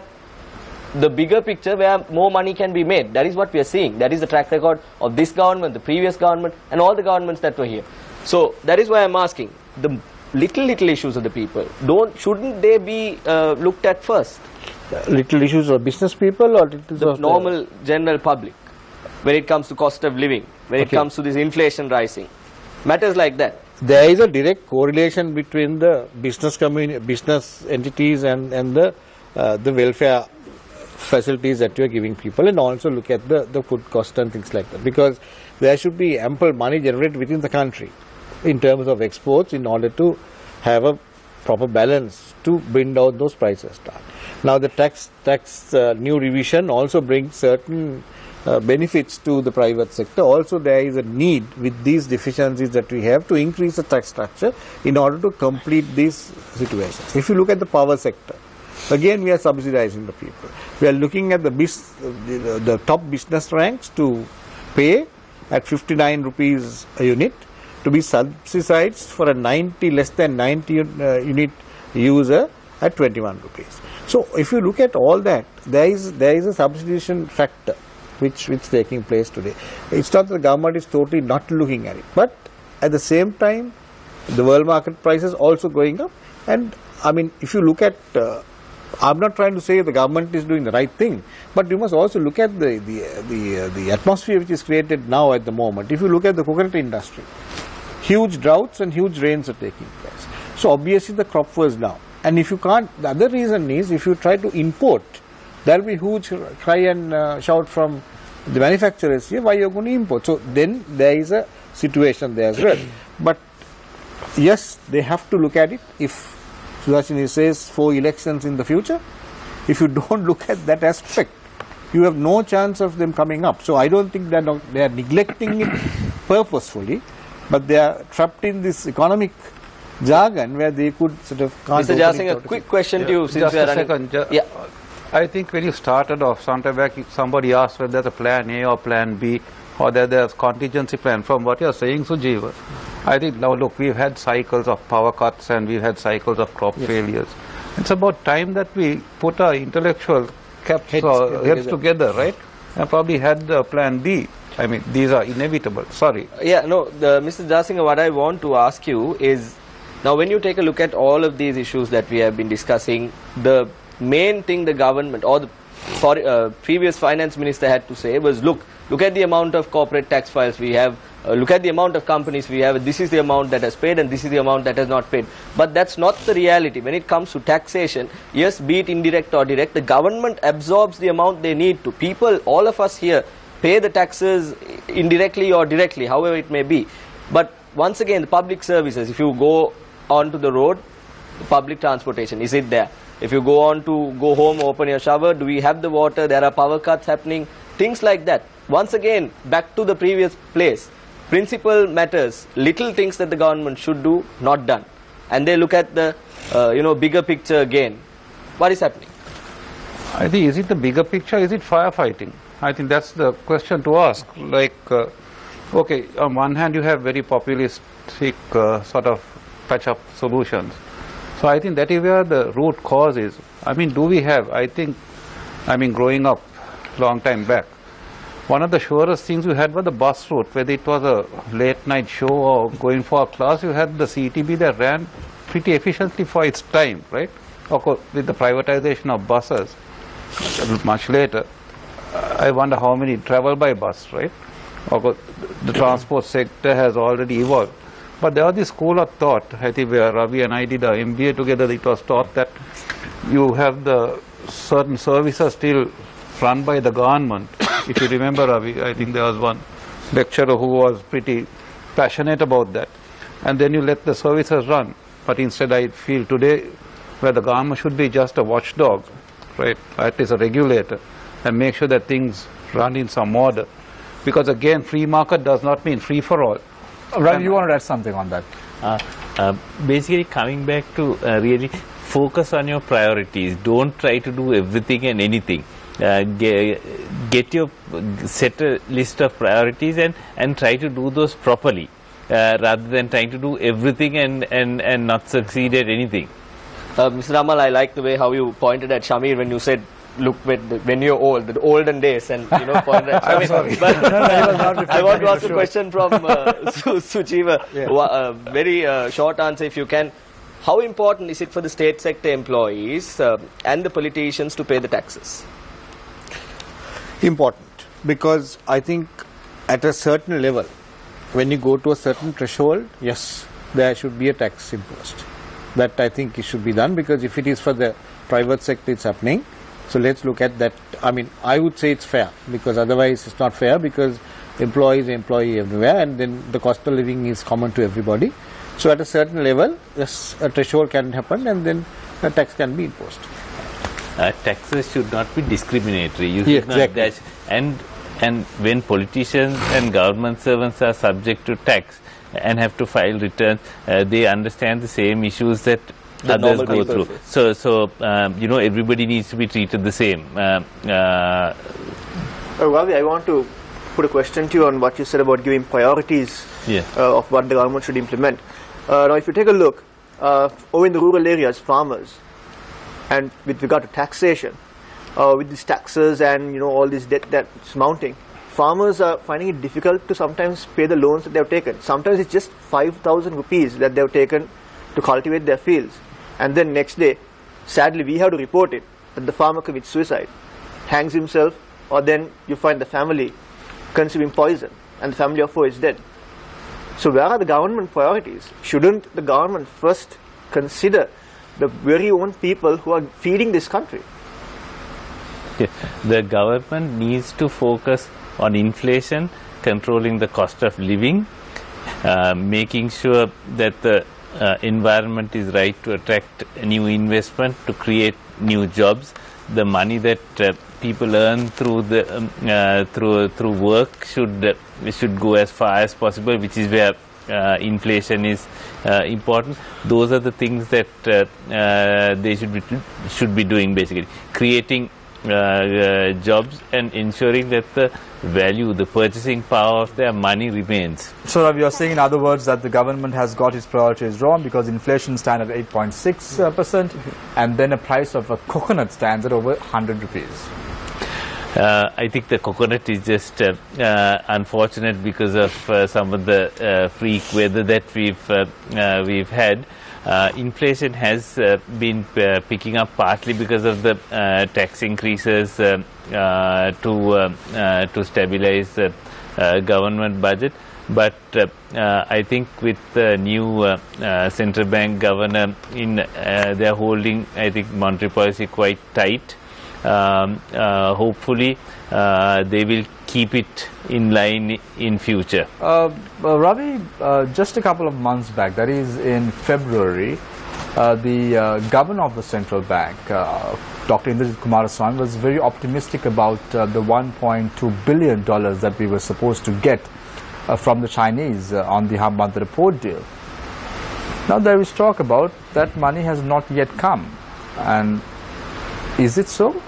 the bigger picture where more money can be made. That is what we are seeing. That is the track record of this government, the previous government, and all the governments that were here. So that is why I'm asking, the little issues of the people, shouldn't they be looked at first? Little issues of business people or the normal general public, when it comes to cost of living, when it comes to this inflation rising, matters like that. There is a direct correlation between the business entities and the welfare facilities that you are giving people, and also look at the food cost and things like that, because there should be ample money generated within the country in terms of exports in order to have a proper balance to bring down those prices down. Now the tax new revision also brings certain benefits to the private sector. Also there is a need with these deficiencies that we have to increase the tax structure in order to complete these situations. If you look at the power sector, again we are subsidizing the people. We are looking at the top business ranks to pay at 59 rupees a unit, to be subsidized for a less than 90 unit user at 21 rupees. So if you look at all that, there is a subsidization factor which is taking place today. It's not that the government is totally not looking at it, but at the same time the world market prices also going up. And I mean, if you look at I'm not trying to say the government is doing the right thing, but you must also look at the atmosphere which is created now at the moment. If you look at the coconut industry, huge droughts and huge rains are taking place. So obviously the crop was down. And if you can't, the other reason is if you try to import, there will be huge cry and shout from the manufacturers here, why you are going to import. So then there is a situation there as well. But yes, they have to look at it. If Sudhashini says 4 elections in the future, If you don't look at that aspect, you have no chance of them coming up. So I don't think they are neglecting it purposefully, but they are trapped in this economic jargon where they could sort of... Mr. Jasing, a quick question to you. Since just a second. I think when you started off sometime back, somebody asked whether there's a plan A or plan B, or that there's contingency plan. From what you're saying, Sujeeva, I think now look, we've had cycles of power cuts and we've had cycles of crop failures. It's about time that we put our intellectual heads together, right? And probably had the plan B. I mean, these are inevitable. Sorry. Mr. Jasing, what I want to ask you is, now when you take a look at all of these issues that we have been discussing, the main thing the government or the previous finance minister had to say was, look at the amount of corporate tax files we have, look at the amount of companies we have, this is the amount that has paid and this is the amount that has not paid. But that's not the reality. When it comes to taxation, yes, be it indirect or direct, the government absorbs the amount they need to. People, all of us here, pay the taxes indirectly or directly, however it may be. But once again, the public services, if you go onto the road, public transportation, is it there? If you go home, open your shower, do we have the water? There are power cuts happening, things like that. Once again, back to the previous place, principle matters, little things that the government should do, not done. And they look at the bigger picture again. What is happening? I think, is it the bigger picture, is it firefighting? I think that's the question to ask. Like, okay, on one hand you have very populistic sort of patch-up solutions. So I think that is where the root cause is. I mean, do we have, growing up long time back, one of the surest things you had was the bus route, whether it was a late night show or going for a class, you had the CTB that ran pretty efficiently for its time, right? Of course, with the privatization of buses, much later, I wonder how many travel by bus, right? Of course, the transport sector has already evolved. But there was this school of thought, I think where Ravi and I did our MBA together, it was taught that you have the certain services still run by the government. If you remember, Ravi, I think there was one lecturer who was pretty passionate about that. And then you let the services run. But instead I feel today where the government should be just a watchdog, right, at least a regulator, and make sure that things run in some order. Because again, free market does not mean free for all. Ravi, you wanted to add something on that? Basically, coming back to really focus on your priorities. Don't try to do everything and anything. Set a list of priorities and try to do those properly, rather than trying to do everything and not succeed at anything. Mr. Ramal, I like the way how you pointed at Shamir when you said, look, when you're old, the olden days, and pointed at Shamir. But I want to ask a question from Sujeeva. Yeah. Very short answer if you can. How important is it for the state sector employees and the politicians to pay the taxes? Important, because I think at a certain level, when you go to a certain threshold, yes, there should be a tax imposed. That I think it should be done, because if it is for the private sector, it's happening. So let's look at that. I mean, I would say it's fair, because otherwise it's not fair, because employee everywhere, and then the cost of living is common to everybody. So at a certain level, yes, a threshold can happen, and then a tax can be imposed. Taxes should not be discriminatory. You should not dash. And when politicians and government servants are subject to tax and have to file returns, they understand the same issues that others go through. So everybody needs to be treated the same. Ravi, I want to put a question to you on what you said about giving priorities of what the government should implement. Now, if you take a look, over in the rural areas, farmers, and with regard to taxation, with these taxes and all this debt that's mounting, farmers are finding it difficult to sometimes pay the loans that they have taken. Sometimes it's just 5,000 rupees that they have taken to cultivate their fields, and then next day, sadly, we have to report it that the farmer commits suicide, hangs himself, or then you find the family consuming poison, and the family of four is dead. So where are the government priorities? Shouldn't the government first consider the very own people who are feeding this country? The government needs to focus on inflation, controlling the cost of living, making sure that the environment is right to attract new investment, to create new jobs, the money that people earn through the through work should go as far as possible, which is where inflation is important. Those are the things that they should be doing, basically creating jobs and ensuring that the value, the purchasing power of their money remains. So Ravi, you're saying in other words that the government has got its priorities wrong, because inflation stands at 8.6% and then a price of a coconut stands at over 100 rupees. I think the coconut is just unfortunate because of some of the freak weather that we've had. Inflation has been picking up partly because of the tax increases to stabilize the government budget. But I think with the new central bank governor they're holding, I think, monetary policy quite tight. Hopefully they will keep it in line in future. Ravi, just a couple of months back, that is in February, the governor of the central bank, Dr. Indrajit Kumaraswamy, was very optimistic about the $1.2 billion that we were supposed to get from the Chinese on the Hambantota port deal. Now there is talk about that money has not yet come, and is it so?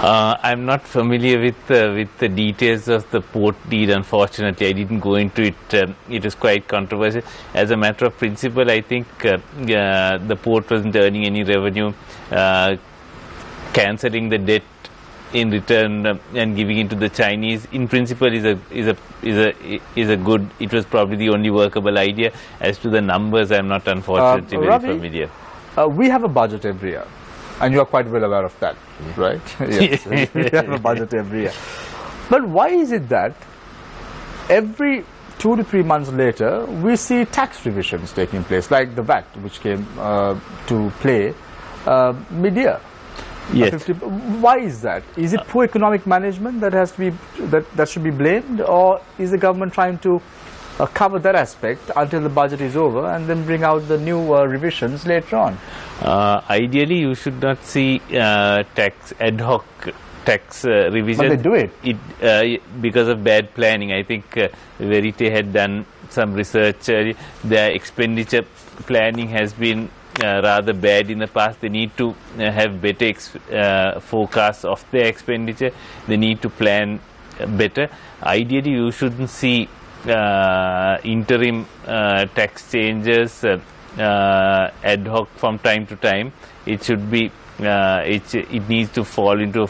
I'm not familiar with the details of the port deal. Unfortunately, I didn't go into it. It was quite controversial. As a matter of principle, I think the port wasn't earning any revenue. Cancelling the debt in return and giving it to the Chinese, in principle, is a good. It was probably the only workable idea. As to the numbers, I'm not unfortunately very familiar. We have a budget every year. And you are quite well aware of that, right? Yes, we have a budget every year. But why is it that every 2 to 3 months later, we see tax revisions taking place, like the VAT, which came to play mid-year? Yes. Why is that? Is it poor economic management that has to be that should be blamed, or is the government trying to cover that aspect until the budget is over and then bring out the new revisions later on? Ideally, you should not see ad hoc tax revision. But they do it. Because of bad planning. I think Verite had done some research. Their expenditure planning has been rather bad in the past. They need to have better forecasts of their expenditure. They need to plan better. Ideally, you shouldn't see interim tax changes ad hoc from time to time. It should be it needs to fall into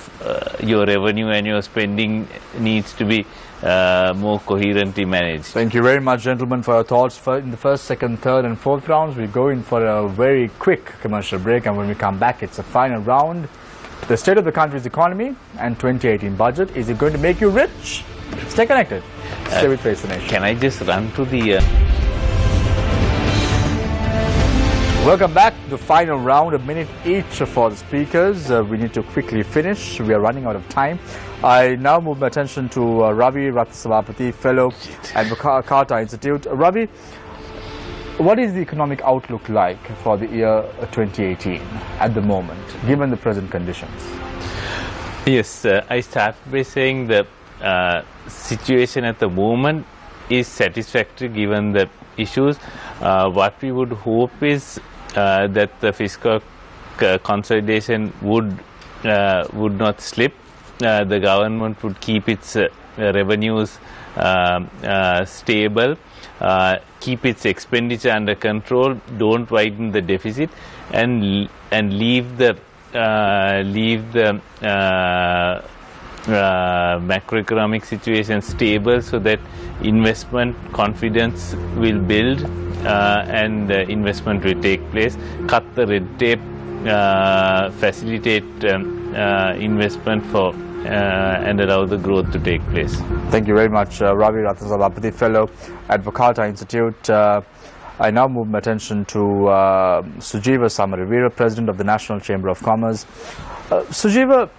your revenue, and your spending needs to be more coherently managed. Thank you very much, gentlemen, for your thoughts. In the first, second, third and fourth rounds, we go in for a very quick commercial break, and when we come back, it's a final round. The state of the country's economy and 2018 budget. Is it going to make you rich? Stay connected. Stay with Face the Nation. Can I just run to the... Welcome back to the final round, a minute each for the speakers. We need to quickly finish. We are running out of time. I now move my attention to Ravi Ratnasavapati, Fellow at the Calcutta Institute. Ravi, what is the economic outlook like for the year 2018 at the moment, given the present conditions? Yes, I start by saying the situation at the moment is satisfactory given the issues. What we would hope is that the fiscal consolidation would not slip. The government would keep its revenues stable, keep its expenditure under control, don't widen the deficit, and leave the macroeconomic situation stable, so that investment confidence will build and investment will take place. Cut the red tape, facilitate investment for and allow the growth to take place. Thank you very much, Ravi Ratnasavapati, Fellow at the Calcutta Institute. I now move my attention to Sujiva Samarivira, President of the National Chamber of Commerce. Sujiva,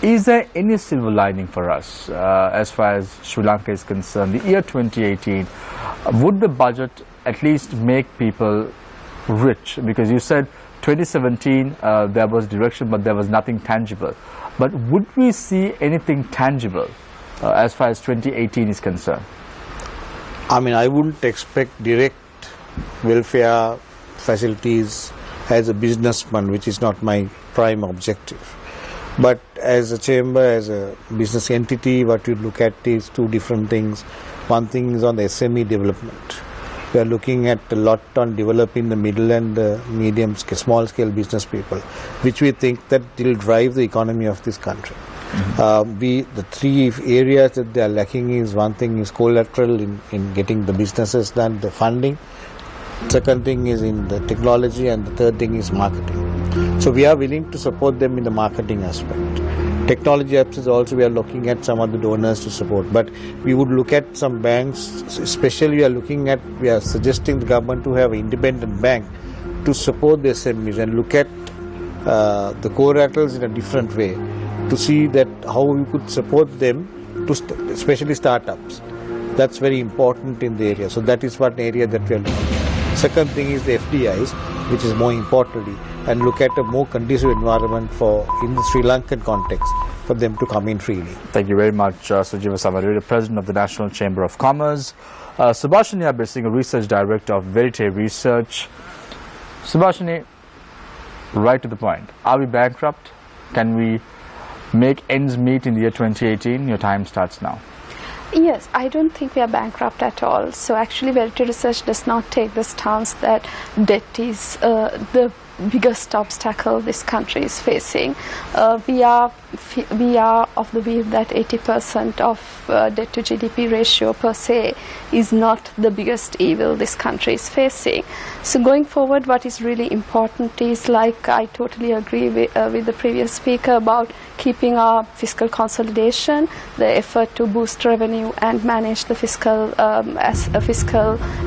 is there any silver lining for us as far as Sri Lanka is concerned? The year 2018, would the budget at least make people rich? Because you said 2017, there was direction, but there was nothing tangible. But would we see anything tangible as far as 2018 is concerned? I mean, I wouldn't expect direct welfare facilities as a businessman, which is not my prime objective. But as a chamber, as a business entity, what you look at is two different things. One thing is on the SME development. We are looking at a lot on developing the middle and the medium scale, small scale business people, which we think that will drive the economy of this country. The three areas that they are lacking is, one thing is collateral in getting the businesses done, the funding. Second thing is in the technology, and the third thing is marketing. So we are willing to support them in the marketing aspect. Technology apps is also, we are looking at some of the donors to support, but we would look at some banks, especially we are suggesting the government to have an independent bank to support the SMEs and look at the collaterals in a different way to see that how we could support them, to especially startups. That's very important in the area. So that is one area that we are looking at. Second thing is the FDIs, which is more importantly, and look at a more conducive environment in the Sri Lankan context for them to come in freely. Thank you very much, Sujiva Samarira, President of the National Chamber of Commerce. Subhashini Abhirsingh, Research Director of Verite Research. Subhashini, right to the point. Are we bankrupt? Can we make ends meet in the year 2018? Your time starts now. Yes, I don't think we are bankrupt at all. So actually, Verite Research does not take the stance that debt is the biggest obstacle this country is facing. We are of the view that 80% of debt to GDP ratio per se is not the biggest evil this country is facing. So going forward, what is really important is, like I totally agree with the previous speaker about keeping our fiscal consolidation, the effort to boost revenue and manage the fiscal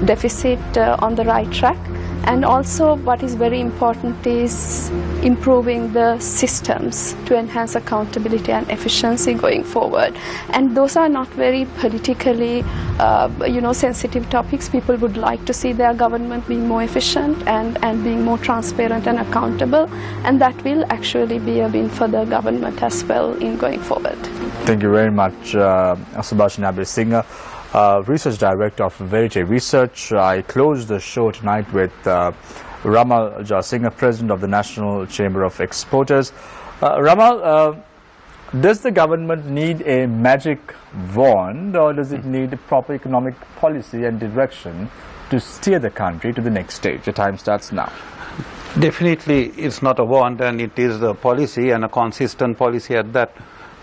deficit on the right track. And also what is very important is improving the systems to enhance accountability and efficiency going forward. And those are not very politically sensitive topics. People would like to see their government being more efficient and being more transparent and accountable, and that will actually be a win for the government as well in going forward. Thank you very much, Subhashini Abhirsingh, Research Director of Verite Research. I close the show tonight with Ramal Jasingh, President of the National Chamber of Exporters. Ramal, does the government need a magic wand, or does it need a proper economic policy and direction to steer the country to the next stage? Your time starts now. Definitely it's not a wand, and it is a policy, and a consistent policy at that.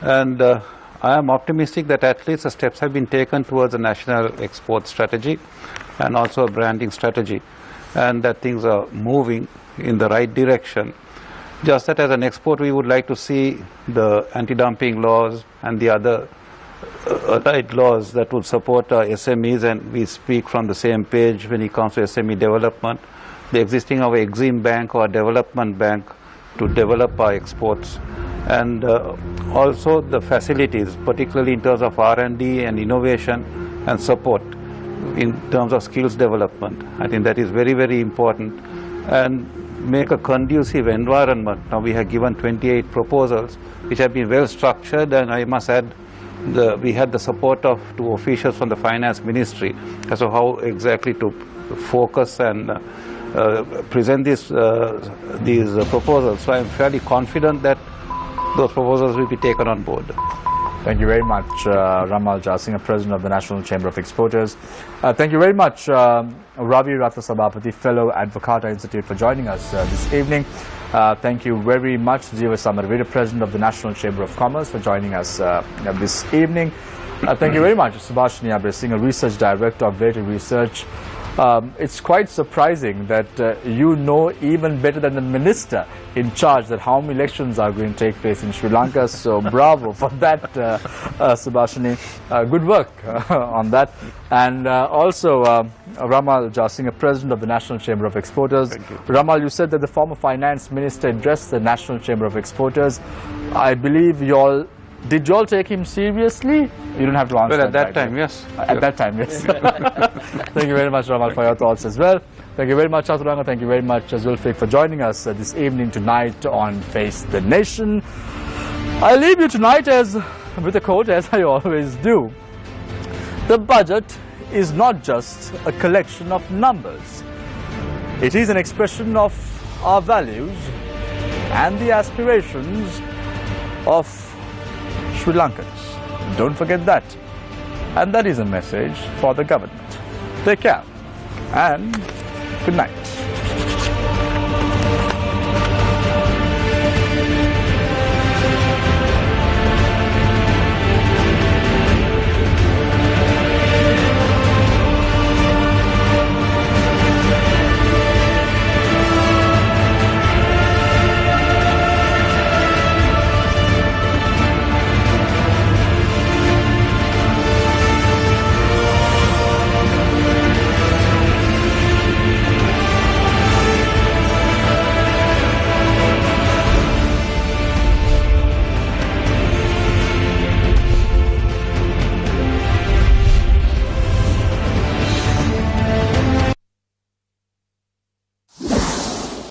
And I am optimistic that at least the steps have been taken towards a national export strategy and also a branding strategy, and that things are moving in the right direction. Just that as an export, we would like to see the anti-dumping laws and the other right laws that would support our SMEs, and we speak from the same page when it comes to SME development. The existing of Exim Bank or Development Bank to develop our exports, and also the facilities, particularly in terms of R&D and innovation and support in terms of skills development. I think that is very, very important, and make a conducive environment. Now we have given 28 proposals which have been well structured, and I must add we had the support of 2 officials from the Finance Ministry as to how exactly to focus and present these proposals. So I am fairly confident that those proposals will be taken on board. Thank you very much, Ramal Jasingh, President of the National Chamber of Exporters. Thank you very much, Ravi Ratnasabapati, Fellow Advocata Institute, for joining us this evening. Thank you very much, Sujiva Samarira, President of the National Chamber of Commerce, for joining us this evening. Thank you very much, Subhashini Abhirsingh, Research Director of Verite Research. It's quite surprising that you know even better than the minister in charge that how many elections are going to take place in Sri Lanka. So bravo for that, Subhashini. Good work on that. And also Ramal Jasingh, President of the National Chamber of Exporters. Ramal, you said that the former finance minister addressed the National Chamber of Exporters. I believe did you all take him seriously? You don't have to answer. Well, at that time, yes. At that time, yes. Thank you very much, Ramal, for your thoughts as well. Thank you very much, Chaturanga. Thank you very much, Zulfiq, for joining us this evening tonight on Face the Nation. I leave you tonight with a quote, as I always do. The budget is not just a collection of numbers. It is an expression of our values and the aspirations of Sri Lankans. Don't forget that. And that is a message for the government. Take care and good night.